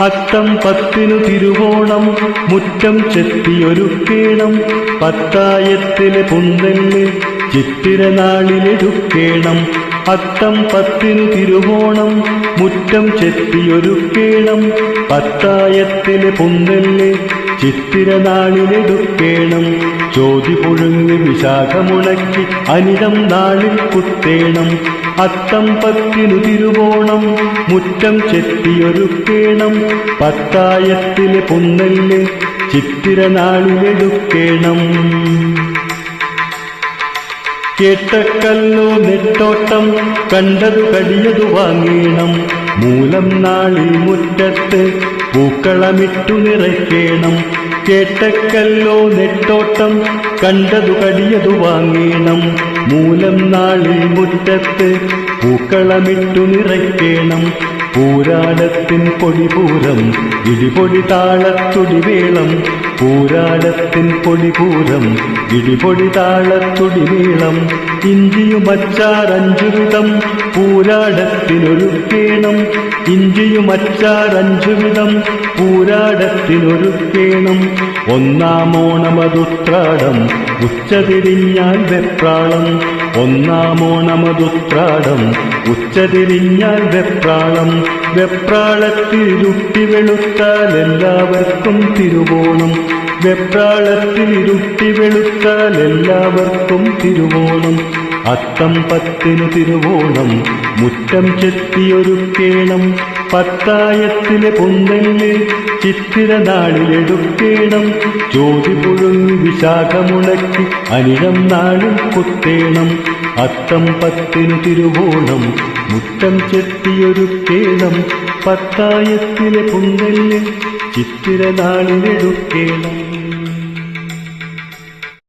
അത്തം 10 തിരുവോണം മുറ്റം ചെത്തിയൊരുക്കേണം. പത്തായത്തിലെ പുന്തല്ല് ചിത്തിര നാളിലെടുക്കേണം. അത്തം 10 തിരുവോണം മുറ്റം ചെത്തിയൊരുക്കേണം. പത്തായത്തിലെ പുന്തല്ല് ചിത്തിര നാളിലെടുക്കേണം. ചോതി പുഴുങ്ങി വിശാഖമുണക്കി അനിഴം നാളിൽ കുത്തേണം. അത്തം 10 തിരുവോണം മുറ്റം ചെത്തിയൊരുക്കേണം. പത്തായത്തിലെ പുന്തല്ല് ചിത്തിര നാളിലെടുക്കേണം. കേട്ടക്കല്ലോ നെട്ടോട്ടം കണ്ടതു കടിയതു വാങ്ങീണം. മൂലം നാളിൽ മുറ്റത്ത് പൂക്കളമിട്ടു നിറയ്ക്കേണം. കേട്ടക്കല്ലോ നെട്ടോട്ടം കണ്ടതു കടിയതു വാങ്ങീണം. മൂലം നാളിൽ മുറ്റത്ത് പൂക്കളമിട്ടു നിറയ്ക്കേണം. പൂരാടത്തിൻ പൊടിപൂരം ഇടിപൊടി താളത്തുടിവേളം. പൂരാടത്തിൻ പൊടിപൂരം ഇടിപൊടി താളത്തുടിവേളം. ഇഞ്ചിയുമച്ചാർ 5 വിധം പൂരാടത്തിനൊരുക്കേണം. ഇഞ്ചിയുമച്ചാർ 5 വിധം പൂരാടത്തിനൊരുക്കേണം. ഒന്നാമോണമതുത്രാടം ഉച്ചതിരിഞ്ഞാൽ വെപ്രാളം. ഒന്നാമോണമതുത്രാടം ഉച്ചതിരിഞ്ഞാൽ വെപ്രാളം. വെപ്രാളത്തിരുട്ടി വെളുത്താൽ എല്ലാവർക്കും തിരുവോണം. വെപ്രാളത്തിരുട്ടി വെളുത്താൽ എല്ലാവർക്കും തിരുവോണം. അത്തം 10 തിരുവോണം മുറ്റം ചെത്തിയൊരുക്കേണം. പത്തായത്തിലെ പുന്തല്ല് ചിത്തിര നാളിലെടുക്കേണം. ചോതി പുഴുങ്ങി വിശാഖമുണക്കി അനിഴം നാളിൽ കുത്തേണം. അത്തം 10 തിരുവോണം മുറ്റം ചെത്തിയൊരുക്കേണം. പത്തായത്തിലെ പുന്തല്ല് ചിത്തിര നാളിലെടുക്കേണം.